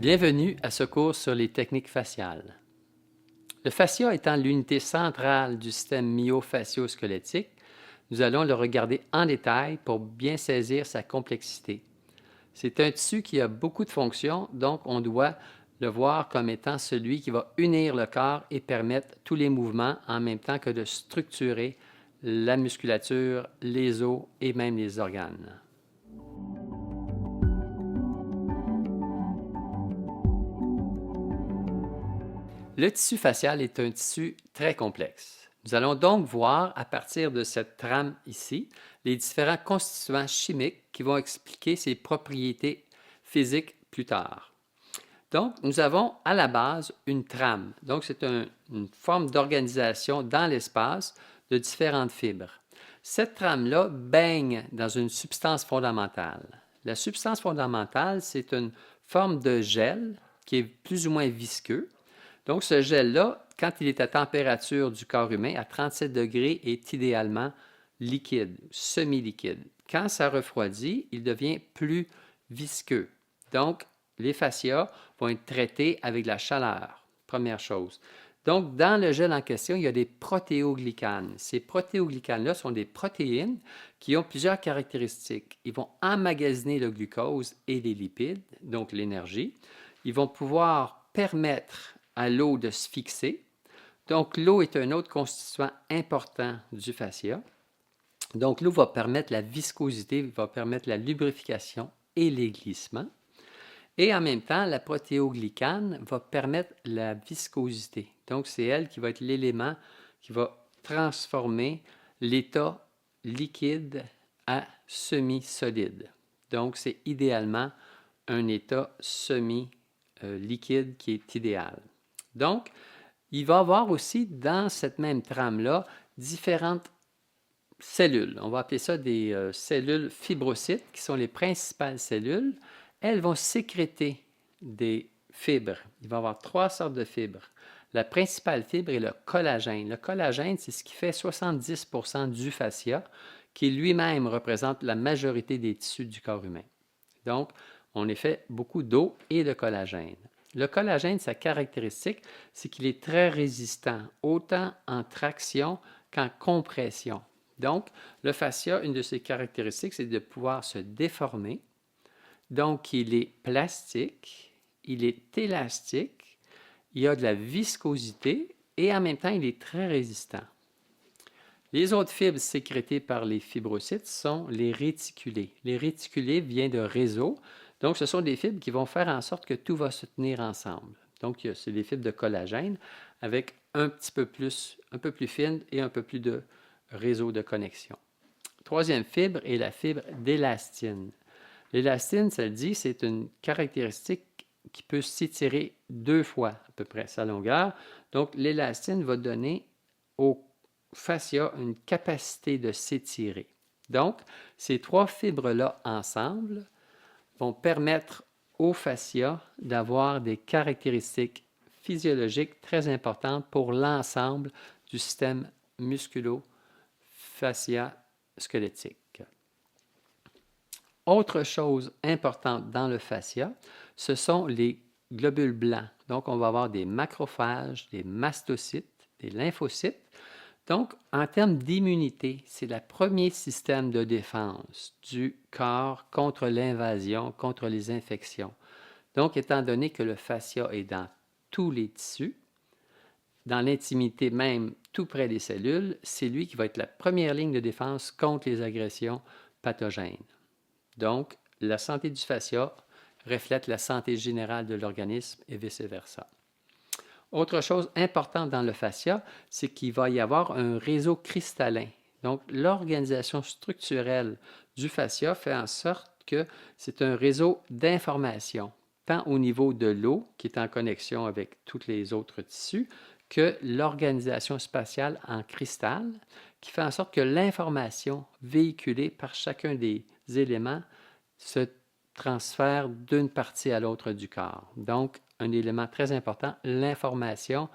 Bienvenue à ce cours sur les techniques faciales. Le fascia étant l'unité centrale du système myofascio-squelettique, nous allons le regarder en détail pour bien saisir sa complexité. C'est un tissu qui a beaucoup de fonctions, donc on doit le voir comme étant celui qui va unir le corps et permettre tous les mouvements en même temps que de structurer la musculature, les os et même les organes. Le tissu facial est un tissu très complexe. Nous allons donc voir, à partir de cette trame ici, les différents constituants chimiques qui vont expliquer ses propriétés physiques plus tard. Donc, nous avons à la base une trame. Donc, c'est une forme d'organisation dans l'espace de différentes fibres. Cette trame-là baigne dans une substance fondamentale. La substance fondamentale, c'est une forme de gel qui est plus ou moins visqueux. Donc, ce gel-là, quand il est à température du corps humain, à 37 degrés, est idéalement liquide, semi-liquide. Quand ça refroidit, il devient plus visqueux. Donc, les fascias vont être traités avec de la chaleur, première chose. Donc, dans le gel en question, il y a des protéoglycanes. Ces protéoglycanes-là sont des protéines qui ont plusieurs caractéristiques. Ils vont emmagasiner le glucose et les lipides, donc l'énergie. Ils vont pouvoir permettre à l'eau de se fixer. Donc, l'eau est un autre constituant important du fascia. Donc, l'eau va permettre la viscosité, va permettre la lubrification et les glissements. Et en même temps, la protéoglycane va permettre la viscosité. Donc, c'est elle qui va être l'élément qui va transformer l'état liquide à semi-solide. Donc, c'est idéalement un état semi-liquide qui est idéal. Donc, il va y avoir aussi dans cette même trame-là différentes cellules. On va appeler ça des cellules fibrocytes, qui sont les principales cellules. Elles vont sécréter des fibres. Il va y avoir trois sortes de fibres. La principale fibre est le collagène. Le collagène, c'est ce qui fait 70% du fascia, qui lui-même représente la majorité des tissus du corps humain. Donc, on est fait beaucoup d'eau et de collagène. Le collagène, sa caractéristique, c'est qu'il est très résistant, autant en traction qu'en compression. Donc, le fascia, une de ses caractéristiques, c'est de pouvoir se déformer. Donc, il est plastique, il est élastique, il y a de la viscosité et en même temps, il est très résistant. Les autres fibres sécrétées par les fibrocytes sont les réticulés. Les réticulés viennent de réseaux. Donc, ce sont des fibres qui vont faire en sorte que tout va se tenir ensemble. Donc, c'est des fibres de collagène avec un peu plus fines et un peu plus de réseau de connexion. Troisième fibre est la fibre d'élastine. L'élastine, ça le dit, c'est une caractéristique qui peut s'étirer 2 fois à peu près sa longueur. Donc, l'élastine va donner au fascia une capacité de s'étirer. Donc, ces trois fibres-là ensemble vont permettre au fascia d'avoir des caractéristiques physiologiques très importantes pour l'ensemble du système musculo-fascia-squelettique. Autre chose importante dans le fascia, ce sont les globules blancs. Donc, on va avoir des macrophages, des mastocytes, des lymphocytes. Donc, en termes d'immunité, c'est le premier système de défense du corps contre l'invasion, contre les infections. Donc, étant donné que le fascia est dans tous les tissus, dans l'intimité même, tout près des cellules, c'est lui qui va être la première ligne de défense contre les agressions pathogènes. Donc, la santé du fascia reflète la santé générale de l'organisme et vice-versa. Autre chose importante dans le fascia, c'est qu'il va y avoir un réseau cristallin. Donc, l'organisation structurelle du fascia fait en sorte que c'est un réseau d'information, tant au niveau de l'eau, qui est en connexion avec tous les autres tissus, que l'organisation spatiale en cristal, qui fait en sorte que l'information véhiculée par chacun des éléments se transfère d'une partie à l'autre du corps. Donc, un élément très important, l'information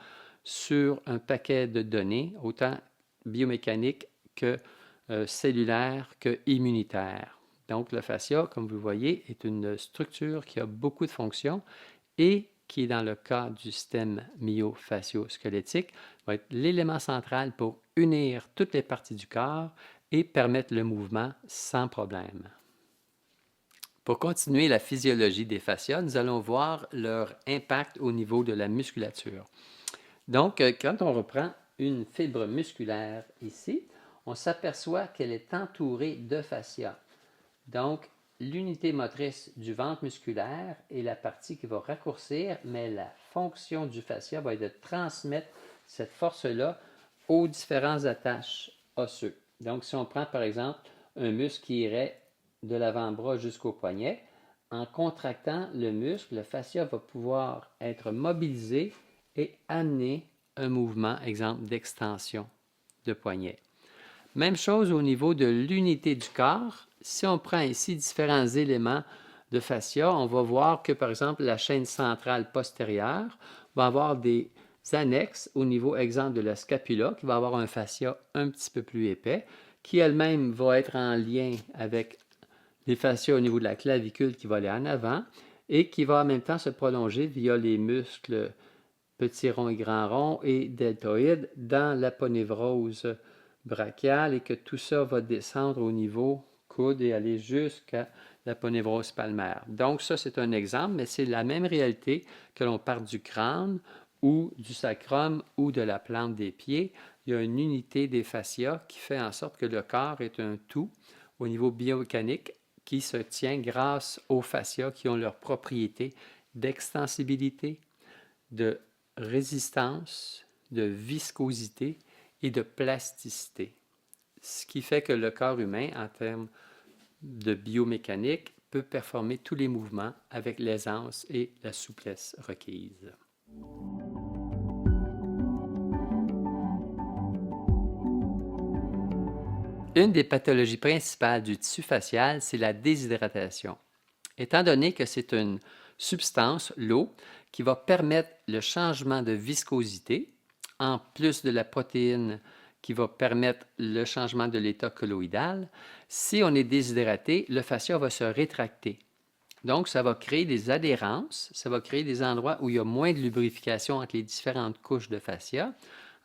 sur un paquet de données, autant biomécaniques que cellulaires que immunitaires. Donc, le fascia, comme vous voyez, est une structure qui a beaucoup de fonctions et qui est dans le cas du système myofascio-squelettique, va être l'élément central pour unir toutes les parties du corps et permettre le mouvement sans problème. Pour continuer la physiologie des fascias, nous allons voir leur impact au niveau de la musculature. Donc, quand on reprend une fibre musculaire ici, on s'aperçoit qu'elle est entourée de fascia. Donc, l'unité motrice du ventre musculaire est la partie qui va raccourcir, mais la fonction du fascia va être de transmettre cette force-là aux différentes attaches osseuses. Donc, si on prend par exemple un muscle qui irait de l'avant-bras jusqu'au poignet, en contractant le muscle, le fascia va pouvoir être mobilisé et amener un mouvement, exemple d'extension de poignet. Même chose au niveau de l'unité du corps. Si on prend ici différents éléments de fascia, on va voir que, par exemple, la chaîne centrale postérieure va avoir des annexes au niveau, exemple, de la scapula, qui va avoir un fascia un petit peu plus épais, qui elle-même va être en lien avec les fascias au niveau de la clavicule qui va aller en avant et qui va en même temps se prolonger via les muscles petits ronds et grands ronds et deltoïdes dans l'aponévrose brachiale et que tout ça va descendre au niveau coude et aller jusqu'à l'aponévrose palmaire. Donc ça, c'est un exemple, mais c'est la même réalité que l'on parte du crâne ou du sacrum ou de la plante des pieds. Il y a une unité des fascias qui fait en sorte que le corps est un tout au niveau biomécanique qui se tient grâce aux fascias qui ont leurs propriétés d'extensibilité, de résistance, de viscosité et de plasticité. Ce qui fait que le corps humain, en termes de biomécanique, peut performer tous les mouvements avec l'aisance et la souplesse requise. Une des pathologies principales du tissu facial, c'est la déshydratation. Étant donné que c'est une substance, l'eau, qui va permettre le changement de viscosité, en plus de la protéine qui va permettre le changement de l'état colloïdal, si on est déshydraté, le fascia va se rétracter. Donc, ça va créer des adhérences, ça va créer des endroits où il y a moins de lubrification entre les différentes couches de fascia.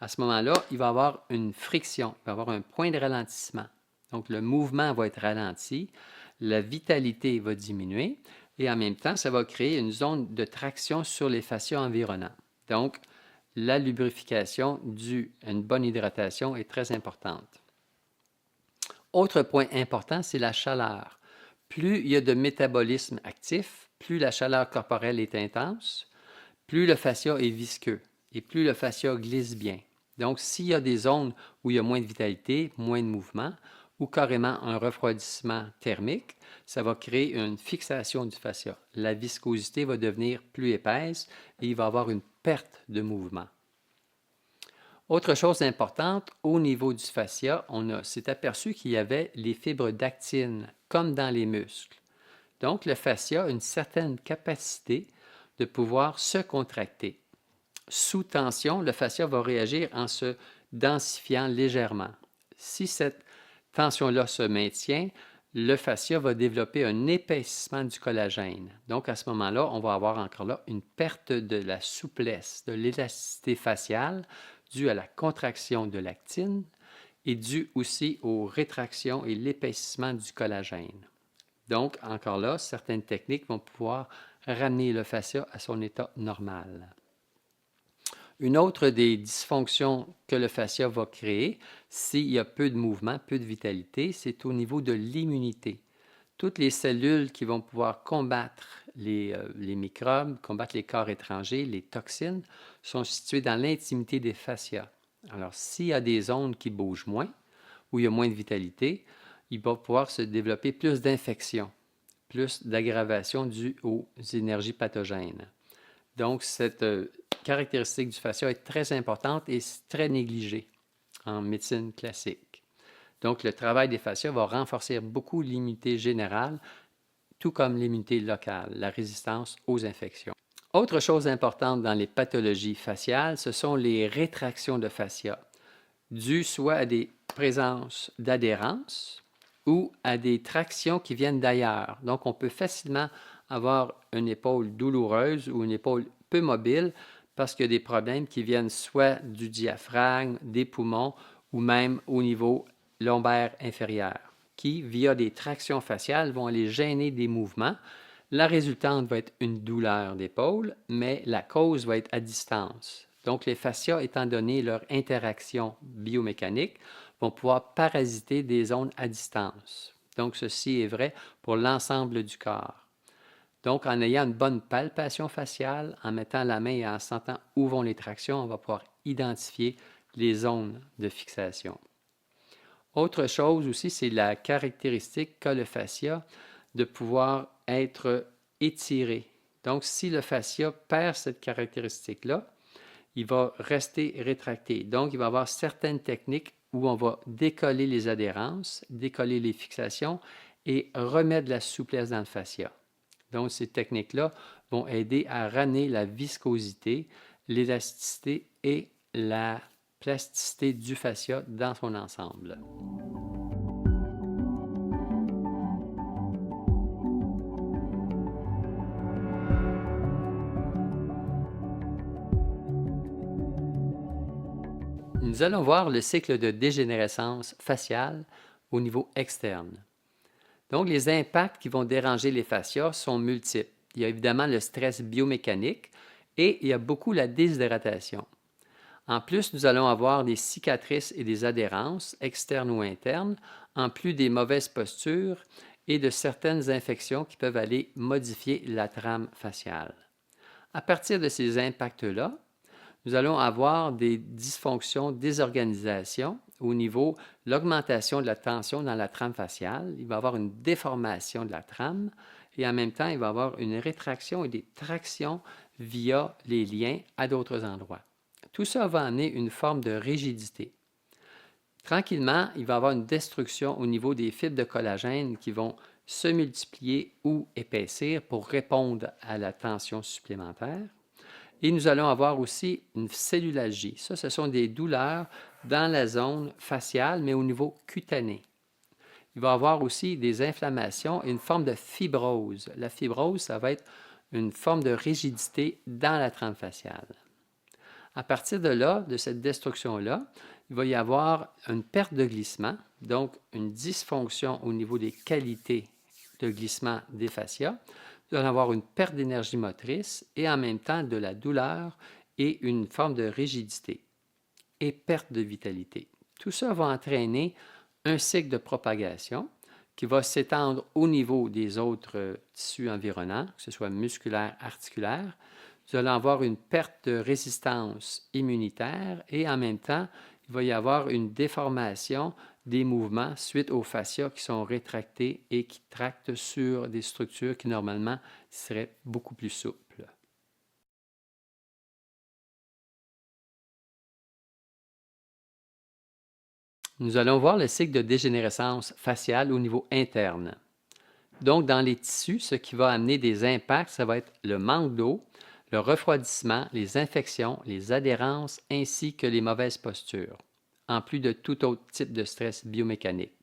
À ce moment-là, il va y avoir une friction, il va y avoir un point de ralentissement. Donc, le mouvement va être ralenti, la vitalité va diminuer et en même temps, ça va créer une zone de traction sur les fascias environnants. Donc, la lubrification due à une bonne hydratation est très importante. Autre point important, c'est la chaleur. Plus il y a de métabolisme actif, plus la chaleur corporelle est intense, plus le fascia est visqueux et plus le fascia glisse bien. Donc, s'il y a des zones où il y a moins de vitalité, moins de mouvement, ou carrément un refroidissement thermique, ça va créer une fixation du fascia. La viscosité va devenir plus épaisse et il va y avoir une perte de mouvement. Autre chose importante, au niveau du fascia, on s'est aperçu qu'il y avait les fibres d'actine, comme dans les muscles. Donc, le fascia a une certaine capacité de pouvoir se contracter. Sous tension, le fascia va réagir en se densifiant légèrement. Si cette tension-là se maintient, le fascia va développer un épaississement du collagène. Donc, à ce moment-là, on va avoir encore là une perte de la souplesse, de l'élasticité faciale due à la contraction de l'actine et due aussi aux rétractions et l'épaississement du collagène. Donc, encore là, certaines techniques vont pouvoir ramener le fascia à son état normal. Une autre des dysfonctions que le fascia va créer, s'il y a peu de mouvement, peu de vitalité, c'est au niveau de l'immunité. Toutes les cellules qui vont pouvoir combattre les microbes, combattre les corps étrangers, les toxines, sont situées dans l'intimité des fascias. Alors, s'il y a des zones qui bougent moins, où il y a moins de vitalité, il va pouvoir se développer plus d'infections, plus d'aggravation due aux énergies pathogènes. Donc, cette caractéristique du fascia est très importante et très négligée en médecine classique. Donc, le travail des fascias va renforcer beaucoup l'immunité générale, tout comme l'immunité locale, la résistance aux infections. Autre chose importante dans les pathologies faciales, ce sont les rétractions de fascia, dues soit à des présences d'adhérence ou à des tractions qui viennent d'ailleurs. Donc, on peut facilement avoir une épaule douloureuse ou une épaule peu mobile parce qu'il y a des problèmes qui viennent soit du diaphragme, des poumons ou même au niveau lombaire inférieur, qui, via des tractions faciales, vont aller gêner des mouvements. La résultante va être une douleur d'épaule, mais la cause va être à distance. Donc, les fascias, étant donné leur interaction biomécanique, vont pouvoir parasiter des zones à distance. Donc, ceci est vrai pour l'ensemble du corps. Donc, en ayant une bonne palpation faciale, en mettant la main et en sentant où vont les tractions, on va pouvoir identifier les zones de fixation. Autre chose aussi, c'est la caractéristique qu'a le fascia de pouvoir être étiré. Donc, si le fascia perd cette caractéristique-là, il va rester rétracté. Donc, il va y avoir certaines techniques où on va décoller les adhérences, décoller les fixations et remettre de la souplesse dans le fascia. Donc, ces techniques-là vont aider à ramener la viscosité, l'élasticité et la plasticité du fascia dans son ensemble. Nous allons voir le cycle de dégénérescence faciale au niveau externe. Donc, les impacts qui vont déranger les fascias sont multiples. Il y a évidemment le stress biomécanique et il y a beaucoup la déshydratation. En plus, nous allons avoir des cicatrices et des adhérences, externes ou internes, en plus des mauvaises postures et de certaines infections qui peuvent aller modifier la trame faciale. À partir de ces impacts-là, nous allons avoir des dysfonctions, désorganisations au niveau de l'augmentation de la tension dans la trame faciale. Il va y avoir une déformation de la trame et en même temps, il va y avoir une rétraction et des tractions via les liens à d'autres endroits. Tout ça va amener une forme de rigidité. Tranquillement, il va y avoir une destruction au niveau des fibres de collagène qui vont se multiplier ou épaissir pour répondre à la tension supplémentaire. Et nous allons avoir aussi une cellulalgie. Ça, ce sont des douleurs dans la zone faciale, mais au niveau cutané. Il va y avoir aussi des inflammations et une forme de fibrose. La fibrose, ça va être une forme de rigidité dans la trame faciale. À partir de là, de cette destruction-là, il va y avoir une perte de glissement, donc une dysfonction au niveau des qualités de glissement des fascias. Nous allons avoir une perte d'énergie motrice et en même temps de la douleur et une forme de rigidité et perte de vitalité. Tout ça va entraîner un cycle de propagation qui va s'étendre au niveau des autres tissus environnants, que ce soit musculaire, articulaire. Nous allons avoir une perte de résistance immunitaire et en même temps, il va y avoir une déformation des mouvements suite aux fascias qui sont rétractés et qui tractent sur des structures qui normalement seraient beaucoup plus souples. Nous allons voir le cycle de dégénérescence faciale au niveau interne. Donc, dans les tissus, ce qui va amener des impacts, ça va être le manque d'eau, le refroidissement, les infections, les adhérences ainsi que les mauvaises postures, en plus de tout autre type de stress biomécanique.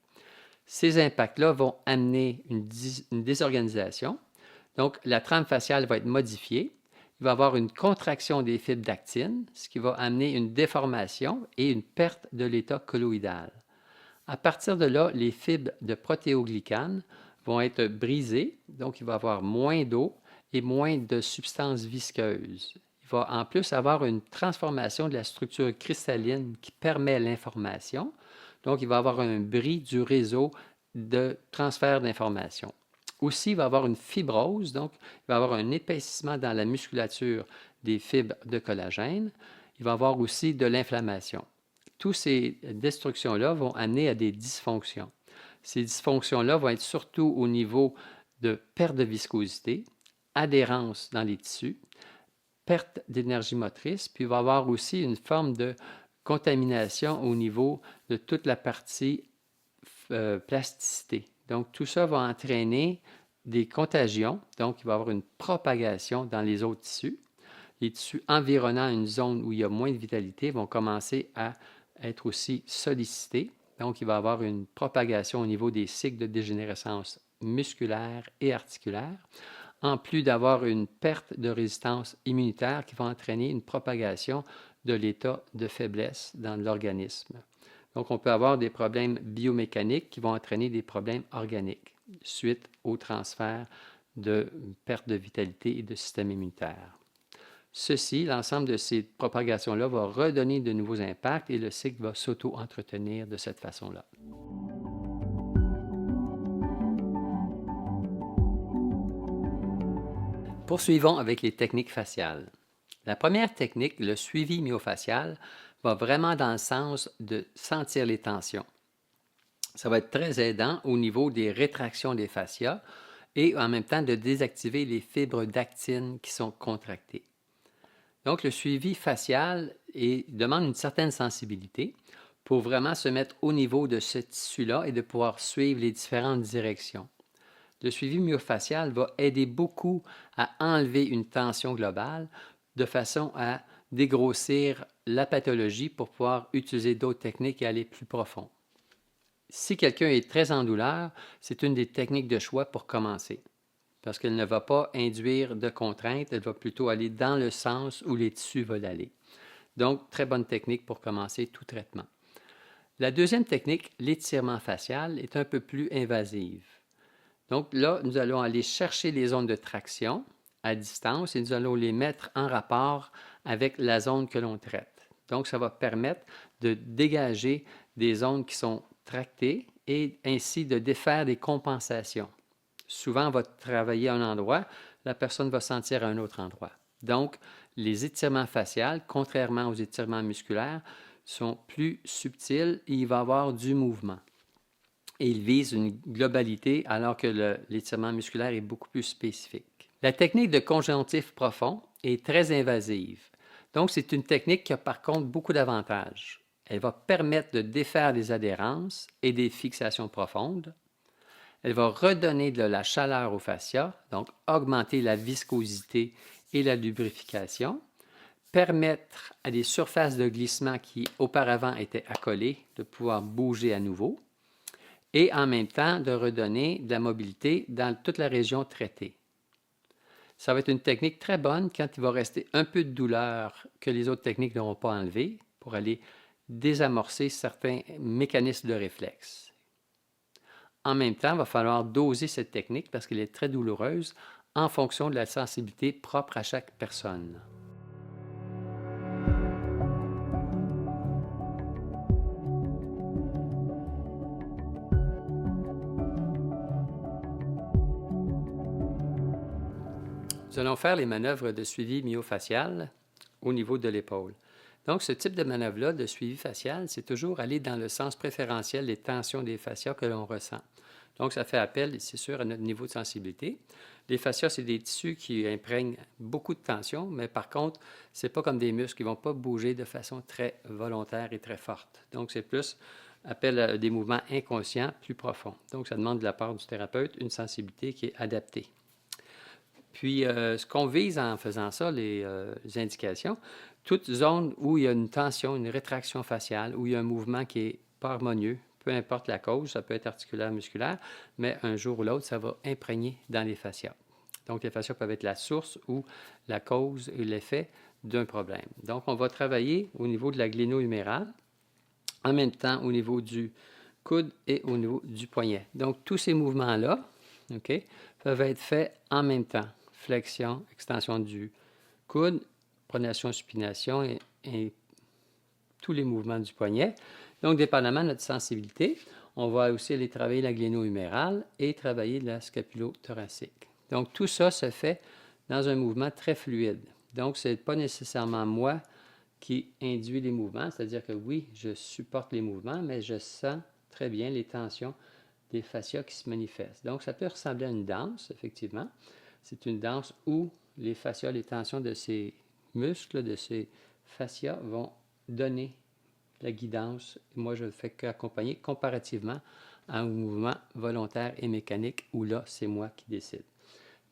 Ces impacts-là vont amener une désorganisation. Donc, la trame faciale va être modifiée. Il va y avoir une contraction des fibres d'actine, ce qui va amener une déformation et une perte de l'état colloïdal. À partir de là, les fibres de protéoglycanes vont être brisées, donc il va y avoir moins d'eau et moins de substances visqueuses. Il va en plus avoir une transformation de la structure cristalline qui permet l'information. Donc, il va y avoir un bris du réseau de transfert d'information. Aussi, il va y avoir une fibrose, donc il va y avoir un épaississement dans la musculature des fibres de collagène. Il va y avoir aussi de l'inflammation. Toutes ces destructions-là vont amener à des dysfonctions. Ces dysfonctions-là vont être surtout au niveau de perte de viscosité, adhérence dans les tissus, perte d'énergie motrice, puis il va y avoir aussi une forme de contamination au niveau de toute la partie plasticité. Donc, tout ça va entraîner des contagions, donc il va y avoir une propagation dans les autres tissus. Les tissus environnant une zone où il y a moins de vitalité vont commencer à être aussi sollicités. Donc, il va y avoir une propagation au niveau des cycles de dégénérescence musculaire et articulaire. en plus d'avoir une perte de résistance immunitaire qui va entraîner une propagation de l'état de faiblesse dans l'organisme. Donc, on peut avoir des problèmes biomécaniques qui vont entraîner des problèmes organiques suite au transfert de perte de vitalité et de système immunitaire. Ceci, l'ensemble de ces propagations-là va redonner de nouveaux impacts et le cycle va s'auto-entretenir de cette façon-là. Poursuivons avec les techniques faciales. La première technique, le suivi myofacial, va vraiment dans le sens de sentir les tensions. Ça va être très aidant au niveau des rétractions des fascias et en même temps de désactiver les fibres d'actine qui sont contractées. Donc, le suivi facial demande une certaine sensibilité pour vraiment se mettre au niveau de ce tissu-là et de pouvoir suivre les différentes directions. Le suivi myofacial va aider beaucoup à enlever une tension globale de façon à dégrossir la pathologie pour pouvoir utiliser d'autres techniques et aller plus profond. Si quelqu'un est très en douleur, c'est une des techniques de choix pour commencer, parce qu'elle ne va pas induire de contraintes, elle va plutôt aller dans le sens où les tissus veulent aller. Donc, très bonne technique pour commencer tout traitement. La deuxième technique, l'étirement facial, est un peu plus invasive. Donc là, nous allons aller chercher les zones de traction à distance et nous allons les mettre en rapport avec la zone que l'on traite. Donc, ça va permettre de dégager des zones qui sont tractées et ainsi de défaire des compensations. Souvent, on va travailler à un endroit, la personne va sentir à un autre endroit. Donc, les étirements faciaux, contrairement aux étirements musculaires, sont plus subtils et il va y avoir du mouvement. Et il vise une globalité alors que l'étirement musculaire est beaucoup plus spécifique. La technique de conjonctif profond est très invasive. Donc, c'est une technique qui a par contre beaucoup d'avantages. Elle va permettre de défaire des adhérences et des fixations profondes. Elle va redonner de la chaleur au fascia, donc augmenter la viscosité et la lubrification, permettre à des surfaces de glissement qui auparavant étaient accolées de pouvoir bouger à nouveau, et en même temps de redonner de la mobilité dans toute la région traitée. Ça va être une technique très bonne quand il va rester un peu de douleur que les autres techniques n'auront pas enlevé pour aller désamorcer certains mécanismes de réflexe. En même temps, il va falloir doser cette technique parce qu'elle est très douloureuse en fonction de la sensibilité propre à chaque personne. Nous allons faire les manœuvres de suivi myofacial au niveau de l'épaule. Donc, ce type de manœuvre-là de suivi facial, c'est toujours aller dans le sens préférentiel des tensions des fascias que l'on ressent. Donc, ça fait appel, c'est sûr, à notre niveau de sensibilité. Les fascias, c'est des tissus qui imprègnent beaucoup de tension, mais par contre, ce n'est pas comme des muscles qui ne vont pas bouger de façon très volontaire et très forte. Donc, c'est plus appel à des mouvements inconscients plus profonds. Donc, ça demande de la part du thérapeute une sensibilité qui est adaptée. Puis, ce qu'on vise en faisant ça, les indications, toute zone où il y a une tension, une rétraction faciale, où il y a un mouvement qui n'est pas harmonieux, peu importe la cause, ça peut être articulaire, musculaire, mais un jour ou l'autre, ça va imprégner dans les fascias. Donc, les fascias peuvent être la source ou la cause et l'effet d'un problème. Donc, on va travailler au niveau de la gléno-humérale, en même temps au niveau du coude et au niveau du poignet. Donc, tous ces mouvements-là, peuvent être faits en même temps. Flexion, extension du coude, pronation, supination et tous les mouvements du poignet. Donc, dépendamment de notre sensibilité, on va aussi aller travailler la gléno-humérale et travailler la scapulo-thoracique. Donc, tout ça se fait dans un mouvement très fluide. Donc, ce n'est pas nécessairement moi qui induit les mouvements, c'est-à-dire que oui, je supporte les mouvements, mais je sens très bien les tensions des fascias qui se manifestent. Donc, ça peut ressembler à une danse, effectivement. C'est une danse où les fascias, les tensions de ces muscles, de ces fascias vont donner la guidance. Moi, je ne fais qu'accompagner comparativement à un mouvement volontaire et mécanique où là, c'est moi qui décide.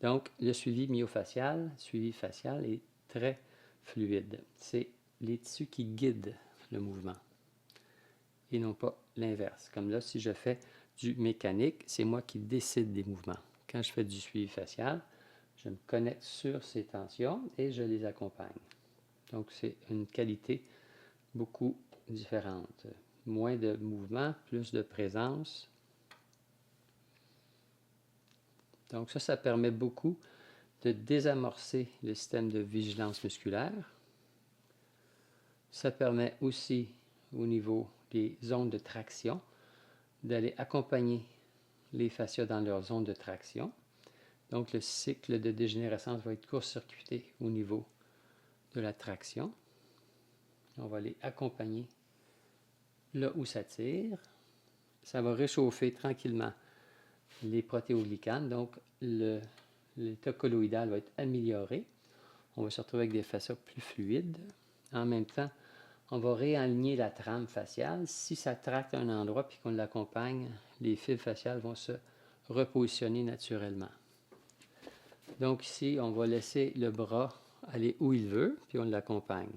Donc, le suivi myofacial, suivi facial est très fluide. C'est les tissus qui guident le mouvement et non pas l'inverse. Comme là, si je fais du mécanique, c'est moi qui décide des mouvements. Quand je fais du suivi facial, Je me connecte sur ces tensions et je les accompagne. Donc, c'est une qualité beaucoup différente. Moins de mouvement, plus de présence. Donc, ça permet beaucoup de désamorcer le système de vigilance musculaire. Ça permet aussi, au niveau des zones de traction, d'aller accompagner les fascias dans leur zone de traction. Donc, le cycle de dégénérescence va être court-circuité au niveau de la traction. On va les accompagner là où ça tire. Ça va réchauffer tranquillement les protéoglycanes. Donc, l'état colloïdal va être amélioré. On va se retrouver avec des fascias plus fluides. En même temps, on va réaligner la trame faciale. Si ça tracte un endroit puis qu'on l'accompagne, les fibres faciales vont se repositionner naturellement. Donc ici, on va laisser le bras aller où il veut, puis on l'accompagne.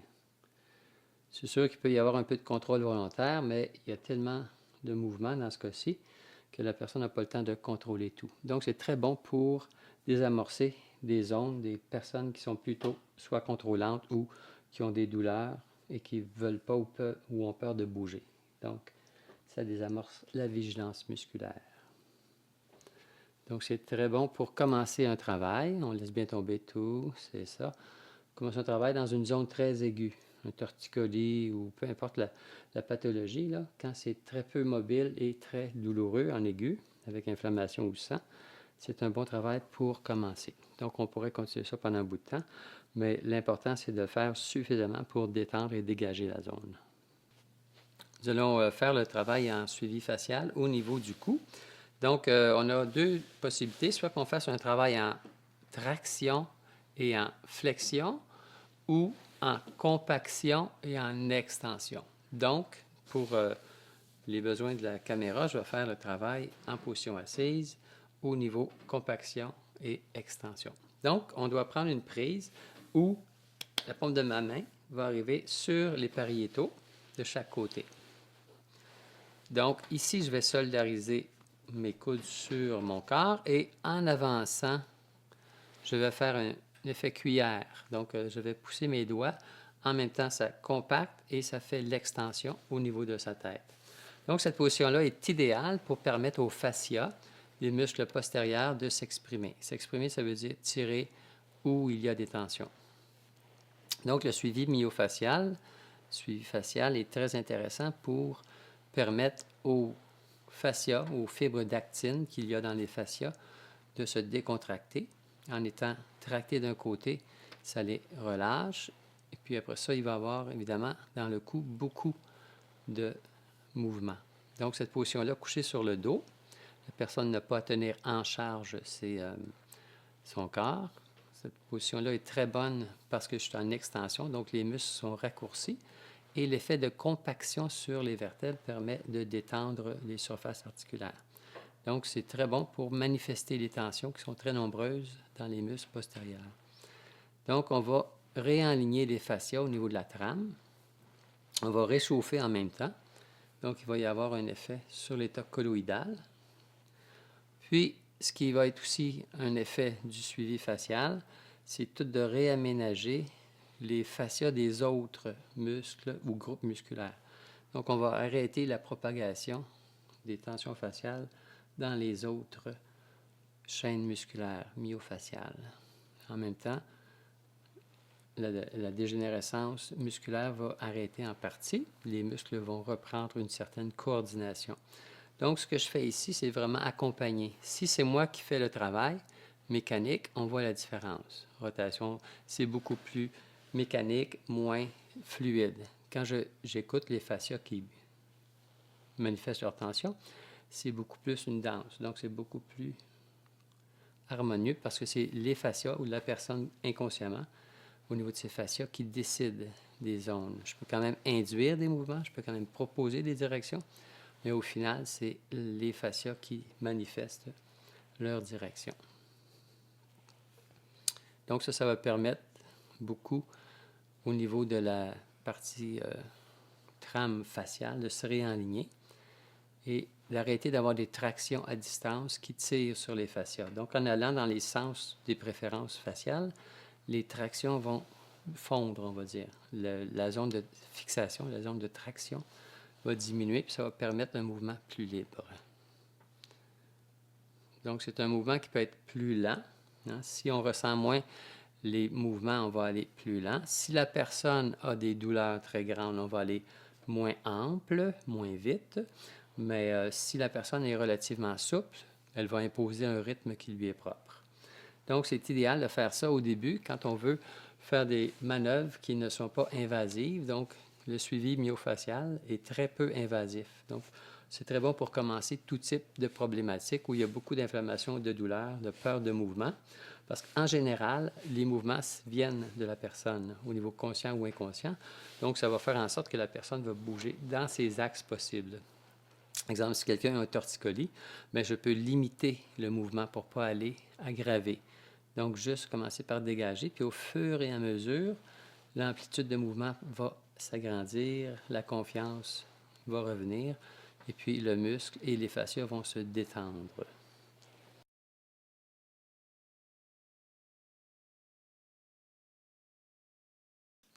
C'est sûr qu'il peut y avoir un peu de contrôle volontaire, mais il y a tellement de mouvements dans ce cas-ci que la personne n'a pas le temps de contrôler tout. Donc, c'est très bon pour désamorcer des zones, des personnes qui sont plutôt soit contrôlantes ou qui ont des douleurs et qui ne veulent pas ou ont peur de bouger. Donc, ça désamorce la vigilance musculaire. Donc, c'est très bon pour commencer un travail. On laisse bien tomber tout, c'est ça. Commencer un travail dans une zone très aiguë, un torticolis ou peu importe la pathologie, là, quand c'est très peu mobile et très douloureux en aigu, avec inflammation ou sang, c'est un bon travail pour commencer. Donc, on pourrait continuer ça pendant un bout de temps, mais l'important, c'est de le faire suffisamment pour détendre et dégager la zone. Nous allons faire le travail en suivi facial au niveau du cou. Donc, on a deux possibilités, soit qu'on fasse un travail en traction et en flexion, ou en compaction et en extension. Donc, pour les besoins de la caméra, je vais faire le travail en position assise au niveau compaction et extension. Donc, on doit prendre une prise où la paume de ma main va arriver sur les pariétaux de chaque côté. Donc, ici, je vais soldariser mes coudes sur mon corps et en avançant, je vais faire un effet cuillère. Donc, je vais pousser mes doigts. En même temps, ça compacte et ça fait l'extension au niveau de sa tête. Donc, cette position-là est idéale pour permettre aux fascias, les muscles postérieurs, de s'exprimer. S'exprimer, ça veut dire tirer où il y a des tensions. Donc, le suivi myofacial, est très intéressant pour permettre aux fascias, aux fibres d'actine qu'il y a dans les fascias, de se décontracter. En étant tracté d'un côté, ça les relâche. Et puis après ça, il va y avoir évidemment dans le cou beaucoup de mouvements. Donc cette position-là, couchée sur le dos, la personne n'a pas à tenir en charge son corps. Cette position-là est très bonne parce que je suis en extension, donc les muscles sont raccourcis. Et l'effet de compaction sur les vertèbres permet de détendre les surfaces articulaires. Donc, c'est très bon pour manifester les tensions qui sont très nombreuses dans les muscles postérieurs. Donc, on va réaligner les fascias au niveau de la trame. On va réchauffer en même temps. Donc, il va y avoir un effet sur l'état colloïdal. Puis, ce qui va être aussi un effet du suivi facial, c'est tout de réaménager les fascias des autres muscles ou groupes musculaires. Donc, on va arrêter la propagation des tensions faciales dans les autres chaînes musculaires myofaciales. En même temps, la dégénérescence musculaire va arrêter en partie. Les muscles vont reprendre une certaine coordination. Donc, ce que je fais ici, c'est vraiment accompagner. Si c'est moi qui fais le travail mécanique, on voit la différence. Rotation, c'est beaucoup plus mécanique, moins fluide. Quand j'écoute les fascias qui manifestent leur tension, c'est beaucoup plus une danse. Donc, c'est beaucoup plus harmonieux parce que c'est les fascias ou la personne inconsciemment, au niveau de ces fascias, qui décide des zones. Je peux quand même induire des mouvements, je peux quand même proposer des directions, mais au final, c'est les fascias qui manifestent leur direction. Donc, ça va permettre beaucoup au niveau de la partie trame faciale de se réaligner et d'arrêter d'avoir des tractions à distance qui tirent sur les fascias. Donc, en allant dans les sens des préférences faciales, les tractions vont fondre, on va dire. La zone de fixation, la zone de traction va diminuer, puis ça va permettre un mouvement plus libre. Donc, c'est un mouvement qui peut être plus lent. Hein. Si on ressent moins les mouvements, on va aller plus lent. Si la personne a des douleurs très grandes, on va aller moins ample, moins vite. Mais si la personne est relativement souple, elle va imposer un rythme qui lui est propre. Donc, c'est idéal de faire ça au début quand on veut faire des manœuvres qui ne sont pas invasives. Donc, le suivi myofacial est très peu invasif. Donc, c'est très bon pour commencer tout type de problématiques où il y a beaucoup d'inflammation, de douleur, de peur de mouvement. Parce qu'en général, les mouvements viennent de la personne au niveau conscient ou inconscient. Donc, ça va faire en sorte que la personne va bouger dans ses axes possibles. Par exemple, si quelqu'un a un torticolis, bien, je peux limiter le mouvement pour ne pas aller aggraver. Donc, juste commencer par dégager, puis au fur et à mesure, l'amplitude de mouvement va s'agrandir, la confiance va revenir, et puis le muscle et les fascias vont se détendre.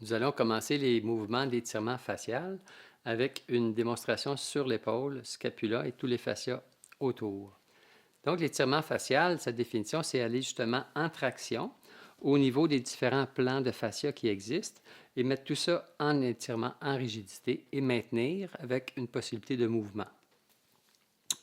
Nous allons commencer les mouvements d'étirement facial avec une démonstration sur l'épaule, scapula et tous les fascias autour. Donc, l'étirement facial, sa définition, c'est aller justement en traction au niveau des différents plans de fascia qui existent et mettre tout ça en étirement, en rigidité et maintenir avec une possibilité de mouvement.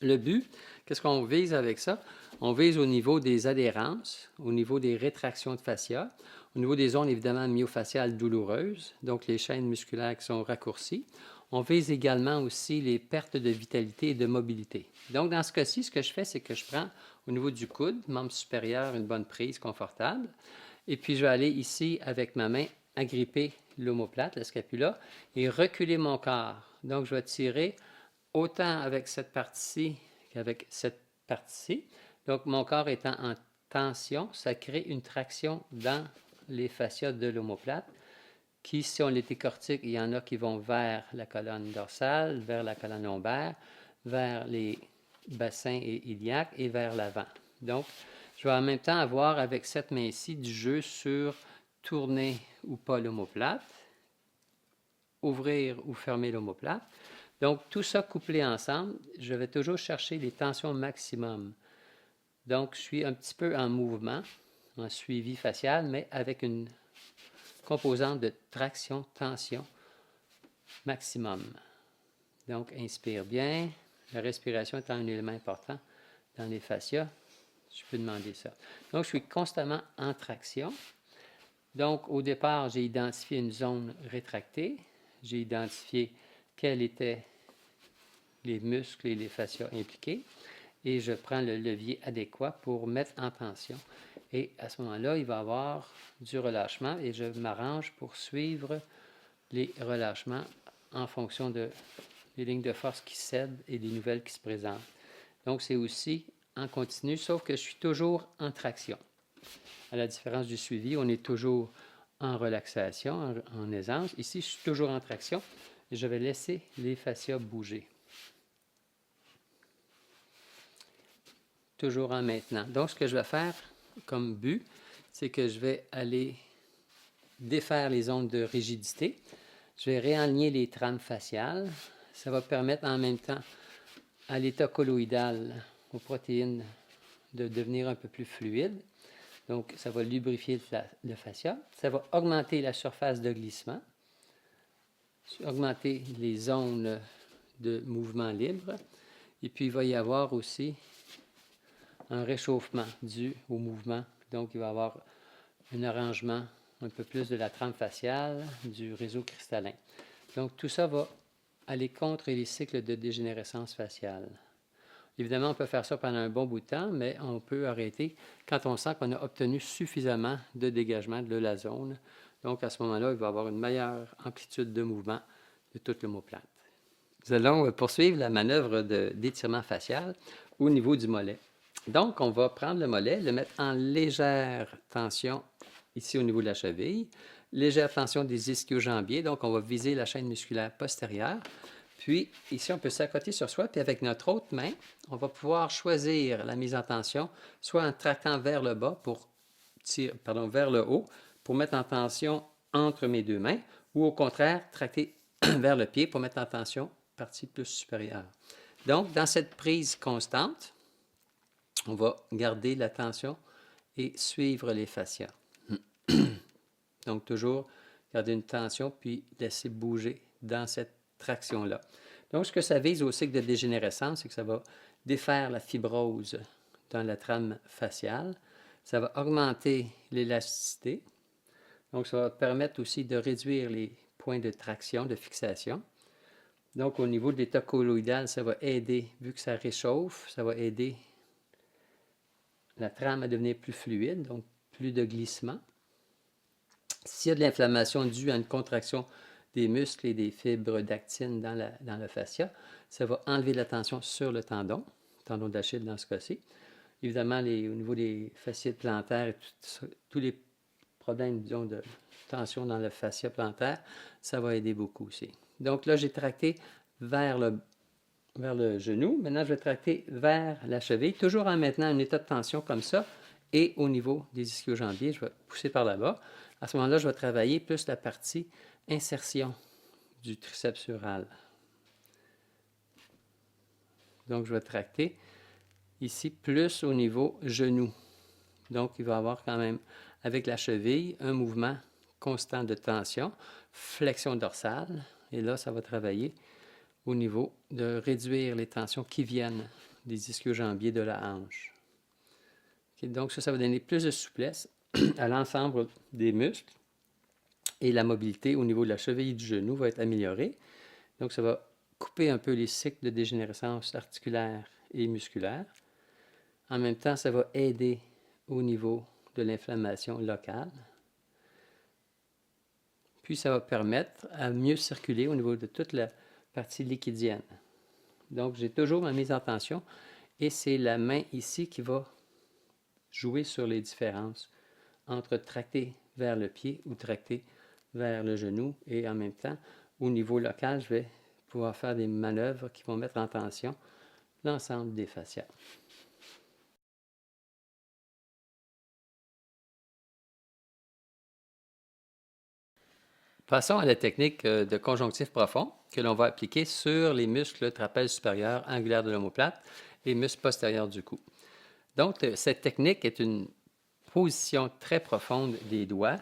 Le but, qu'est-ce qu'on vise avec ça? On vise au niveau des adhérences, au niveau des rétractions de fascia, au niveau des zones évidemment myofaciales douloureuses, donc les chaînes musculaires qui sont raccourcies. On vise également aussi les pertes de vitalité et de mobilité. Donc, dans ce cas-ci, ce que je fais, c'est que je prends au niveau du coude, membre supérieur, une bonne prise confortable. Et puis, je vais aller ici avec ma main agripper l'omoplate, la scapula, et reculer mon corps. Donc, je vais tirer autant avec cette partie-ci qu'avec cette partie-ci. Donc, mon corps étant en tension, ça crée une traction dans les fascias de l'omoplate qui, si on les décortique, il y en a qui vont vers la colonne dorsale, vers la colonne lombaire, vers les bassins et iliaques et vers l'avant. Donc, je vais en même temps avoir avec cette main-ci du jeu sur tourner ou pas l'omoplate, ouvrir ou fermer l'omoplate. Donc, tout ça couplé ensemble, je vais toujours chercher les tensions maximum. Donc, je suis un petit peu en mouvement, en suivi facial, mais avec une composante de traction, tension maximum. Donc, inspire bien. La respiration étant un élément important dans les fascias, je peux demander ça. Donc, je suis constamment en traction. Donc, au départ, j'ai identifié une zone rétractée. J'ai identifié quels étaient les muscles et les fascias impliqués. Et je prends le levier adéquat pour mettre en tension. Et à ce moment-là, il va y avoir du relâchement et je m'arrange pour suivre les relâchements en fonction des lignes de force qui cèdent et des nouvelles qui se présentent. Donc, c'est aussi en continu, sauf que je suis toujours en traction. À la différence du suivi, on est toujours en relaxation, en aisance. Ici, je suis toujours en traction et je vais laisser les fascias bouger. Toujours en maintenant. Donc, ce que je vais faire comme but, c'est que je vais aller défaire les zones de rigidité. Je vais réaligner les trames faciales. Ça va permettre en même temps à l'état colloïdal, aux protéines, de devenir un peu plus fluide. Donc, ça va lubrifier le fascia. Ça va augmenter la surface de glissement, augmenter les zones de mouvement libre. Et puis, il va y avoir aussi un réchauffement dû au mouvement. Donc, il va y avoir un arrangement un peu plus de la trame faciale, du réseau cristallin. Donc, tout ça va aller contre les cycles de dégénérescence faciale. Évidemment, on peut faire ça pendant un bon bout de temps, mais on peut arrêter quand on sent qu'on a obtenu suffisamment de dégagement de la zone. Donc, à ce moment-là, il va y avoir une meilleure amplitude de mouvement de toute l'omoplate. Nous allons poursuivre la manœuvre d'étirement facial au niveau du mollet. Donc, on va prendre le mollet, le mettre en légère tension ici au niveau de la cheville, légère tension des ischio-jambiers. Donc, on va viser la chaîne musculaire postérieure. Puis, ici, on peut s'accoter sur soi, puis avec notre autre main, on va pouvoir choisir la mise en tension, soit en tractant vers le bas pour vers le haut, pour mettre en tension entre mes deux mains, ou au contraire, tracter vers le pied pour mettre en tension partie plus supérieure. Donc, dans cette prise constante, on va garder la tension et suivre les fascias. Donc, toujours garder une tension, puis laisser bouger dans cette traction-là. Donc, ce que ça vise au cycle de dégénérescence, c'est que ça va défaire la fibrose dans la trame faciale. Ça va augmenter l'élasticité. Donc, ça va permettre aussi de réduire les points de traction, de fixation. Donc, au niveau de l'état colloïdal, ça va aider, vu que ça réchauffe, ça va aider la trame à devenir plus fluide, donc plus de glissement. S'il y a de l'inflammation due à une contraction des muscles et des fibres d'actine dans le fascia, ça va enlever la tension sur le tendon d'Achille dans ce cas-ci. Évidemment, au niveau des fasciites plantaires et tous les problèmes, disons, de tension dans le fascia plantaire, ça va aider beaucoup aussi. Donc là, j'ai tracté vers le genou. Maintenant, je vais tracter vers la cheville, toujours en maintenant un état de tension comme ça. Et au niveau des ischio-jambiers, je vais pousser par là-bas. À ce moment-là, je vais travailler plus la partie insertion du triceps sural. Donc, je vais tracter ici plus au niveau genou. Donc, il va y avoir quand même, avec la cheville, un mouvement constant de tension, flexion dorsale. Et là, ça va travailler au niveau de réduire les tensions qui viennent des ischio-jambiers de la hanche. Okay, donc, ça va donner plus de souplesse à l'ensemble des muscles et la mobilité au niveau de la cheville et du genou va être améliorée. Donc, ça va couper un peu les cycles de dégénérescence articulaire et musculaire. En même temps, ça va aider au niveau de l'inflammation locale. Puis, ça va permettre à mieux circuler au niveau de toute la partie liquidienne. Donc, j'ai toujours ma mise en tension et c'est la main ici qui va jouer sur les différences entre tracter vers le pied ou tracter vers le genou. Et en même temps, au niveau local, je vais pouvoir faire des manœuvres qui vont mettre en tension l'ensemble des fascias. Passons à la technique de conjonctif profond que l'on va appliquer sur les muscles trapèze supérieur, angulaire de l'omoplate et muscles postérieurs du cou. Donc, cette technique est une position très profonde des doigts,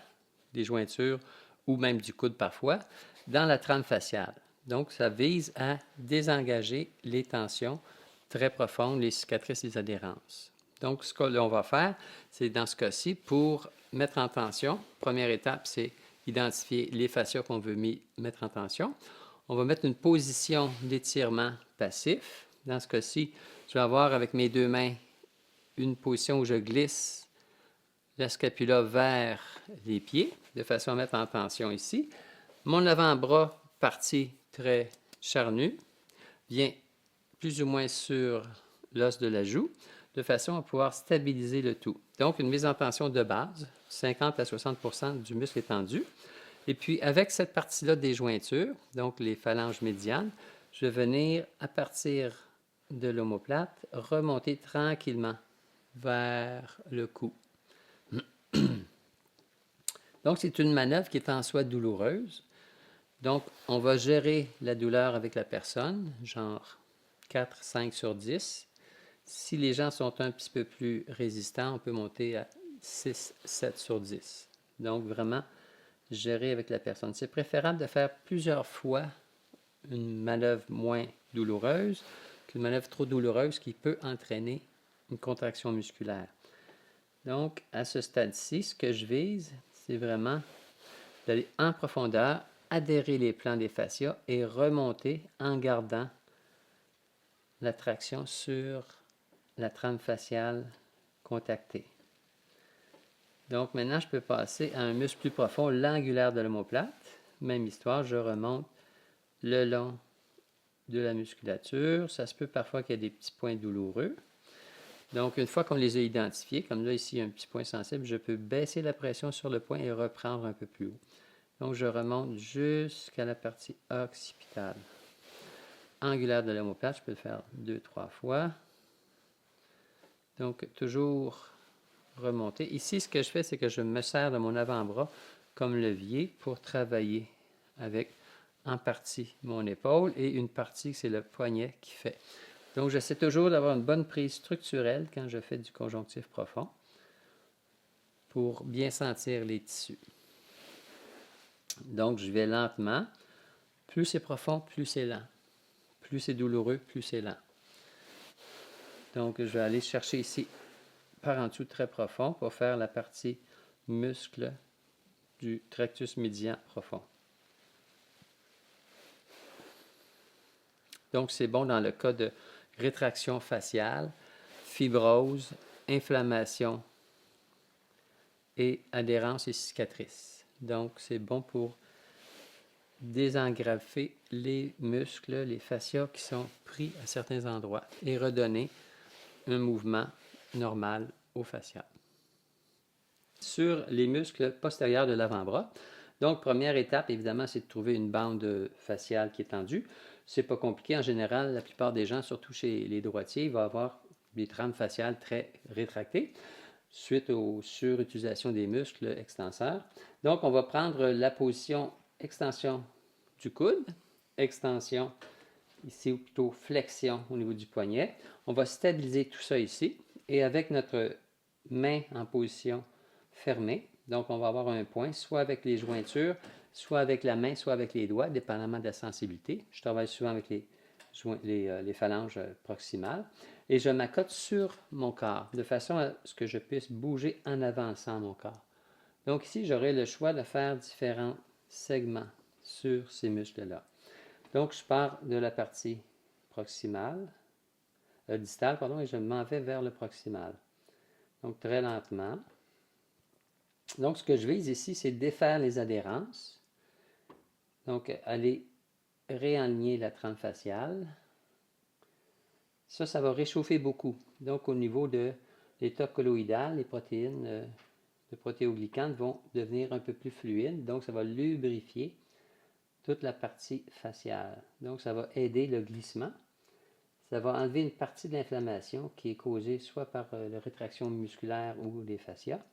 des jointures ou même du coude parfois, dans la trame faciale. Donc, ça vise à désengager les tensions très profondes, les cicatrices, les adhérences. Donc, ce que l'on va faire, c'est dans ce cas-ci, pour mettre en tension, première étape, c'est identifier les fascias qu'on veut mettre en tension. On va mettre une position d'étirement passif. Dans ce cas-ci, je vais avoir avec mes deux mains une position où je glisse la scapula vers les pieds, de façon à mettre en tension ici. Mon avant-bras, partie très charnue, vient plus ou moins sur l'os de la joue, de façon à pouvoir stabiliser le tout. Donc, une mise en tension de base, 50 à 60 % du muscle étendu. Et puis, avec cette partie-là des jointures, donc les phalanges médianes, je vais venir, à partir de l'omoplate, remonter tranquillement vers le cou. Donc, c'est une manœuvre qui est en soi douloureuse. Donc, on va gérer la douleur avec la personne, genre 4, 5 sur 10. Si les gens sont un petit peu plus résistants, on peut monter à 6, 7 sur 10. Donc, vraiment, gérer avec la personne. C'est préférable de faire plusieurs fois une manœuvre moins douloureuse qu'une manœuvre trop douloureuse qui peut entraîner une contraction musculaire. Donc, à ce stade-ci, ce que je vise, c'est vraiment d'aller en profondeur, adhérer les plans des fascias et remonter en gardant la traction sur la trame faciale contactée. Donc, maintenant, je peux passer à un muscle plus profond, l'angulaire de l'omoplate. Même histoire, je remonte le long de la musculature. Ça se peut parfois qu'il y ait des petits points douloureux. Donc, une fois qu'on les a identifiés, comme là, ici, un petit point sensible, je peux baisser la pression sur le point et reprendre un peu plus haut. Donc, je remonte jusqu'à la partie occipitale. angulaire de l'omoplate, je peux le faire 2-3 fois. Donc, toujours remonter. Ici, ce que je fais, c'est que je me sers de mon avant-bras comme levier pour travailler avec en partie mon épaule et une partie, c'est le poignet qui fait. Donc, j'essaie toujours d'avoir une bonne prise structurelle quand je fais du conjonctif profond pour bien sentir les tissus. Donc, je vais lentement. Plus c'est profond, plus c'est lent. Plus c'est douloureux, plus c'est lent. Donc, je vais aller chercher ici par en dessous très profond pour faire la partie muscle du tractus médian profond. Donc, c'est bon dans le cas de rétraction faciale, fibrose, inflammation et adhérence et cicatrices. Donc, c'est bon pour désengrafer les muscles, les fascias qui sont pris à certains endroits et redonner un mouvement normal au fascia. Sur les muscles postérieurs de l'avant-bras, donc première étape, évidemment, c'est de trouver une bande faciale qui est tendue. C'est pas compliqué. En général, la plupart des gens, surtout chez les droitiers, il va avoir des trames faciales très rétractées suite aux surutilisation des muscles extenseurs. Donc, on va prendre la position extension du coude, extension ici ou plutôt flexion au niveau du poignet. On va stabiliser tout ça ici et avec notre main en position fermée, donc on va avoir un point soit avec les jointures, soit avec la main, soit avec les doigts, dépendamment de la sensibilité. Je travaille souvent avec les phalanges proximales et je m'accote sur mon corps de façon à ce que je puisse bouger en avançant mon corps. Donc ici, j'aurai le choix de faire différents segments sur ces muscles-là. Donc, je pars de la partie proximale, distale, pardon, et je m'en vais vers le proximal. Donc, très lentement. Donc, ce que je vise ici, c'est défaire les adhérences. Donc, aller réaligner la trame faciale. Ça va réchauffer beaucoup. Donc, au niveau de l'état colloïdal, les protéines de protéoglycanes vont devenir un peu plus fluides. Donc, ça va lubrifier toute la partie faciale. Donc, ça va aider le glissement. Ça va enlever une partie de l'inflammation qui est causée soit par la rétraction musculaire ou les fascias.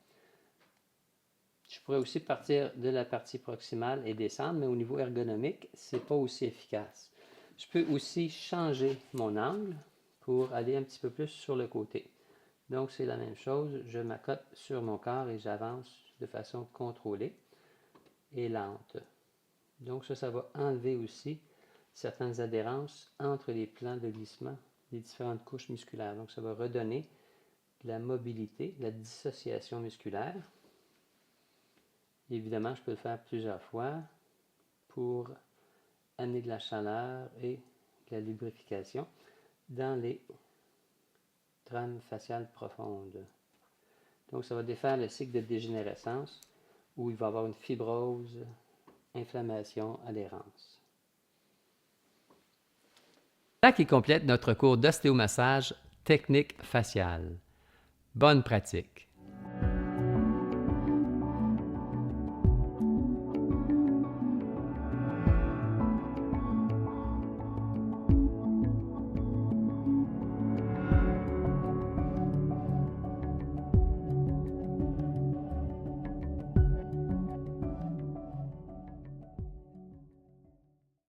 Je pourrais aussi partir de la partie proximale et descendre, mais au niveau ergonomique, ce n'est pas aussi efficace. Je peux aussi changer mon angle pour aller un petit peu plus sur le côté. Donc, c'est la même chose. Je m'accote sur mon corps et j'avance de façon contrôlée et lente. Donc, ça va enlever aussi certaines adhérences entre les plans de glissement des différentes couches musculaires. Donc, ça va redonner de la mobilité, de la dissociation musculaire. Évidemment, je peux le faire plusieurs fois pour amener de la chaleur et de la lubrification dans les trames faciales profondes. Donc, ça va défaire le cycle de dégénérescence où il va y avoir une fibrose, inflammation, adhérence. Là qui complète notre cours d'ostéomassage technique faciale. Bonne pratique!